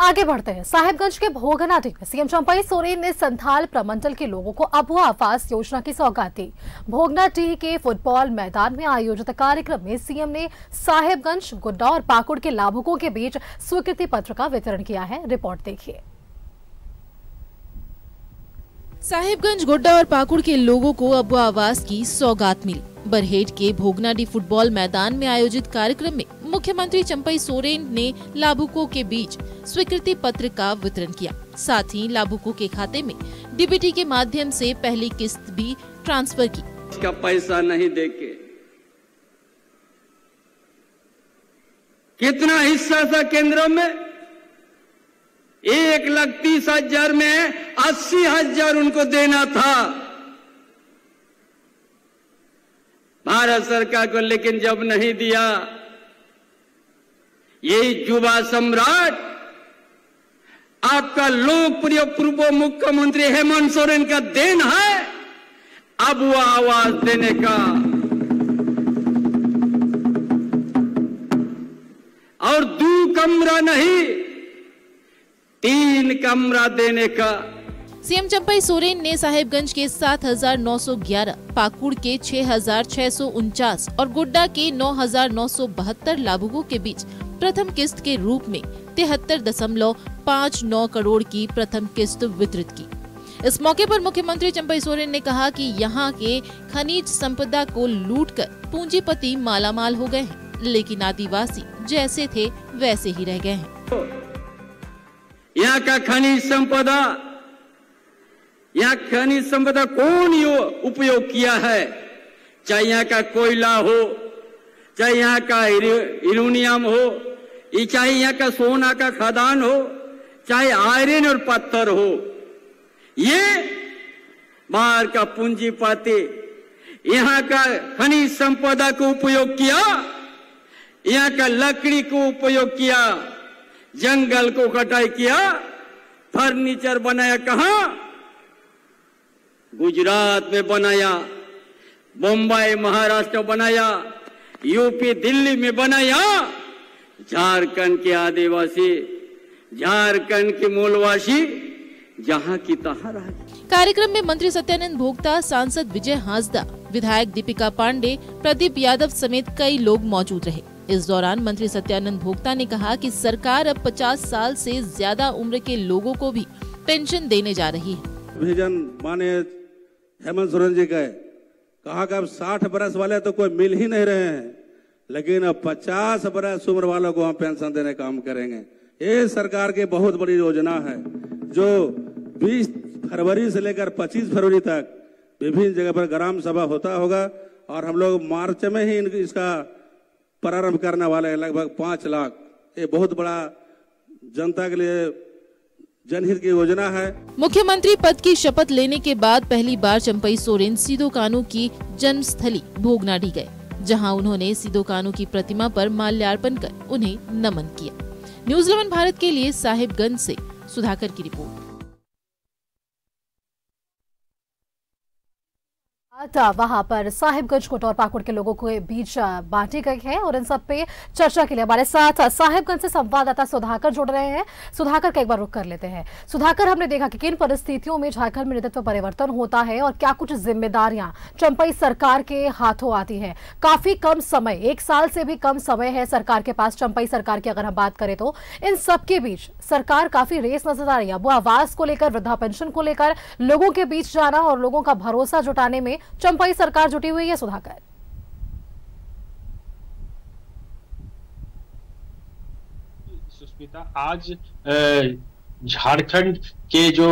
आगे बढ़ते हैं। साहिबगंज के भोगनाडी में सीएम चंपई सोरेन ने संथाल प्रमंडल के लोगों को अबुआ आवास योजना की सौगात दी। भोगनाडी के फुटबॉल मैदान में आयोजित कार्यक्रम में सीएम ने साहिबगंज, गुड्डा और पाकुड़ के लाभुकों के बीच स्वीकृति पत्र का वितरण किया है। रिपोर्ट देखिए। साहिबगंज, गुड्डा और पाकुड़ के लोगों को अबुआ आवास की सौगात मिली। बरहेट के भोगनाडी फुटबॉल मैदान में आयोजित कार्यक्रम में मुख्यमंत्री चंपई सोरेन ने लाभुकों के बीच स्वीकृति पत्र का वितरण किया। साथ ही लाभुकों के खाते में डीबीटी के माध्यम से पहली किस्त भी ट्रांसफर की। इसका पैसा नहीं देके कितना हिस्सा था केंद्र में? 1,30,000 में 80,000 उनको देना था भारत सरकार को, लेकिन जब नहीं दिया, यही युवा सम्राट आपका लोकप्रिय पूर्व मुख्यमंत्री हेमंत सोरेन का देन है अब वो आवाज देने का। और 2 कमरा नहीं, 3 कमरा देने का। सीएम चंपई सोरेन ने साहिबगंज के 7,911, पाकुड़ के 6,649 और गुड्डा के 9,972 लाभुकों के बीच प्रथम किस्त के रूप में 73.59 करोड़ की प्रथम किस्त वितरित की। इस मौके पर मुख्यमंत्री चंपई सोरेन ने कहा कि यहाँ के खनिज संपदा को लूटकर पूंजीपति मालामाल हो गए हैं, लेकिन आदिवासी जैसे थे वैसे ही रह गए हैं। यहाँ का खनिज संपदा कौन उपयोग किया है? चाहे यहाँ का कोयला हो, चाहे यहाँ का यूरेनियम हो, चाहे यहाँ का सोना का खदान हो, चाहे आयरन और पत्थर हो, ये बाहर का पूंजीपति यहाँ का खनिज संपदा को उपयोग किया, यहाँ का लकड़ी को उपयोग किया, जंगल को कटाई किया, फर्नीचर बनाया कहाँ? गुजरात में बनाया, बम्बई महाराष्ट्र बनाया, यूपी दिल्ली में बनाया। झारखंड के आदिवासी, झारखंड के मूलवासी जहाँ की तहाँ रह। कार्यक्रम में मंत्री सत्यानंद भोक्ता, सांसद विजय हांसदा, विधायक दीपिका पांडे, प्रदीप यादव समेत कई लोग मौजूद रहे। इस दौरान मंत्री सत्यानंद भोक्ता ने कहा कि सरकार अब 50 साल से ज्यादा उम्र के लोगों को भी पेंशन देने जा रही है। विजन माने हेमंत सोरेन जी का कहा कि अब 60 बरस वाले तो कोई मिल ही नहीं रहे हैं, लेकिन अब 50 बरस उम्र वालों को हम पेंशन देने का काम करेंगे। ये सरकार की बहुत बड़ी योजना है जो 20 फरवरी से लेकर 25 फरवरी तक विभिन्न जगह पर ग्राम सभा होता होगा और हम लोग मार्च में ही इसका प्रारंभ करने वाले हैं। लगभग 5 लाख, ये बहुत बड़ा जनता के लिए जनहित की योजना है। मुख्यमंत्री पद की शपथ लेने के बाद पहली बार चंपई सोरेन सिदो कान्हू की जन्मस्थली भोगनाडी गए, जहां उन्होंने सिदो कान्हू की प्रतिमा पर माल्यार्पण कर उन्हें नमन किया। न्यूज़ 11 भारत के लिए साहिबगंज से सुधाकर की रिपोर्ट। वहां पर साहिबगंज, गुड्डा और पाकुड़ के लोगों के बीच बांटी गई है और इन सब पे चर्चा के लिए हमारे साथ साहिबगंज से संवाददाता सुधाकर जुड़ रहे हैं। सुधाकर का एक बार रुख कर लेते हैं। सुधाकर, हमने देखा कि किन परिस्थितियों में झारखंड में नेतृत्व परिवर्तन होता है और क्या कुछ जिम्मेदारियां चंपई सरकार के हाथों आती है। काफी कम समय, 1 साल से भी कम समय है सरकार के पास, चंपई सरकार की अगर हम बात करें तो। इन सबके बीच सरकार काफी रेस नजर आ रही है। वो आवास को लेकर, वृद्धा पेंशन को लेकर लोगों के बीच जाना और लोगों का भरोसा जुटाने में चंपई सरकार जुटी हुई है। सुधाकर, सुष्मिता, आज झारखंड के जो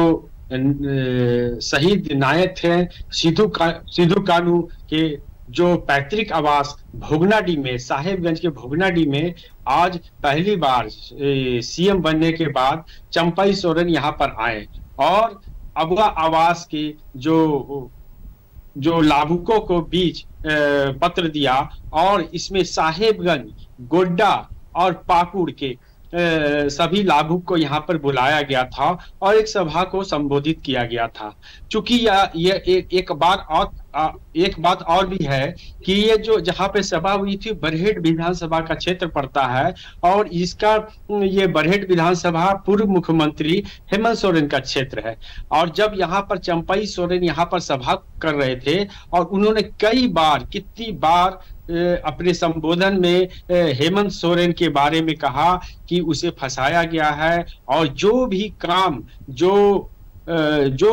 शहीद नायक थे सिदो कान्हू के जो पैतृक आवास भोगनाडी में, साहिबगंज के भोगनाडी में आज पहली बार सीएम बनने के बाद चंपई सोरेन यहाँ पर आए और अबुआ आवास की जो लाभुकों को बीच पत्र दिया और इसमें साहिबगंज, गुड्डा और पाकुड़ के सभी लाभुक को यहाँ पर बुलाया गया था और एक सभा को संबोधित किया गया था। चूंकि यह एक बार एक बात और भी है कि ये जो जहाँ पे सभा हुई थी बरहेट विधानसभा का क्षेत्र पड़ता है और इसका ये बरहेट विधानसभा पूर्व मुख्यमंत्री हेमंत सोरेन का क्षेत्र है। और जब यहाँ पर चंपई सोरेन यहाँ पर सभा कर रहे थे और उन्होंने कितनी बार अपने संबोधन में हेमंत सोरेन के बारे में कहा कि उसे फंसाया गया है और जो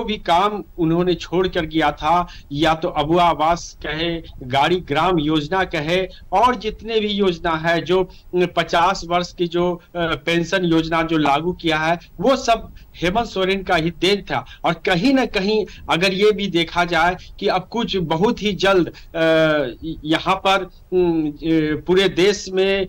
भी काम उन्होंने छोड़ कर गया था, या तो अबुआ आवास कहे, गाड़ी ग्राम योजना कहे और जितने भी योजना है, जो 50 वर्ष की जो पेंशन योजना जो लागू किया है, वो सब हेमंत सोरेन का ही देन था। और कहीं ना कहीं अगर ये भी देखा जाए कि अब कुछ बहुत ही जल्द यहाँ पर पूरे देश में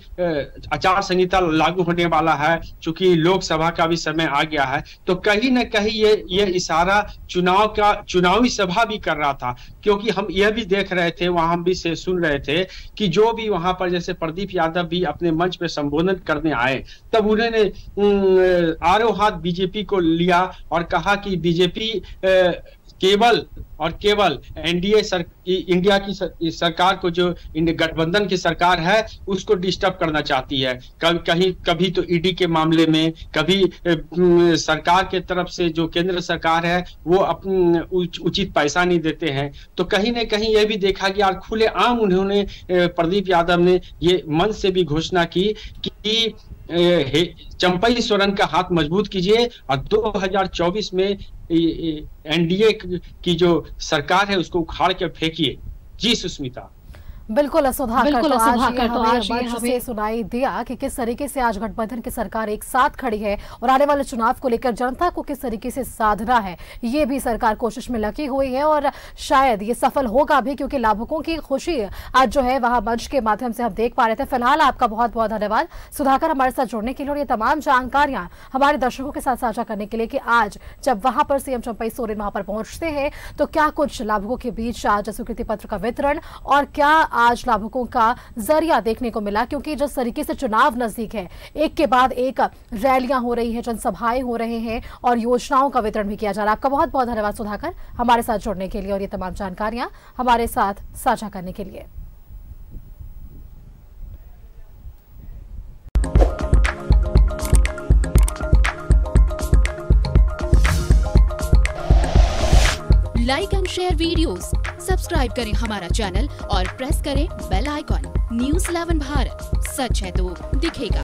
आचार संहिता लागू होने वाला है, चूंकि लोकसभा का भी समय आ गया है, तो कहीं ना कहीं ये इशारा चुनावी सभा भी कर रहा था। क्योंकि हम यह भी देख रहे थे, वहां हम भी से सुन रहे थे कि जो भी वहां पर जैसे प्रदीप यादव भी अपने मंच पे संबोधन करने आए, तब उन्होंने आरो हाथ बीजेपी को लिया और कहा कि बीजेपी केवल एनडीए इंडिया की सरकार को, जो गठबंधन की सरकार है, उसको डिस्टर्ब करना चाहती है। कभी तो ईडी के मामले में, कभी सरकार के तरफ से जो केंद्र सरकार है वो उचित पैसा नहीं देते हैं। तो कहीं ना कहीं यह भी देखा गया और खुलेआम उन्होंने प्रदीप यादव ने ये मंच से भी घोषणा की कि चंपई सोरेन का हाथ मजबूत कीजिए और 2024 में एनडीए की जो सरकार है उसको उखाड़ के फेंकिए। जी सुष्मिता। बिल्कुल सुधाकर, तो आज हमें सुनाई दिया कि किस तरीके से आज गठबंधन की सरकार एक साथ खड़ी है और आने वाले चुनाव को लेकर जनता को किस तरीके से साधना है, ये भी सरकार कोशिश में लगी हुई है और शायद ये सफल होगा भी, क्योंकि लाभुकों की खुशी आज जो है वहां मंच के माध्यम से हम देख पा रहे थे। फिलहाल आपका बहुत बहुत धन्यवाद सुधाकर हमारे साथ जुड़ने के लिए और ये तमाम जानकारियां हमारे दर्शकों के साथ साझा करने के लिए कि आज जब वहां पर सीएम चंपई सोरेन वहां पर पहुंचते हैं तो क्या कुछ लाभुकों के बीच आज स्वीकृति पत्र का वितरण और क्या आज लाभुकों का जरिया देखने को मिला, क्योंकि जिस तरीके से चुनाव नजदीक है, एक के बाद एक रैलियां हो रही हैं, जनसभाएं हो रहे हैं और योजनाओं का वितरण भी किया जा रहा है। आपका बहुत बहुत धन्यवाद सुधाकर हमारे साथ जुड़ने के लिए और ये तमाम जानकारियां हमारे साथ साझा करने के लिए। Like and share videos, subscribe करें हमारा चैनल और प्रेस करें बेल आइकॉन। न्यूज़ 11 भारत, सच है तो दिखेगा।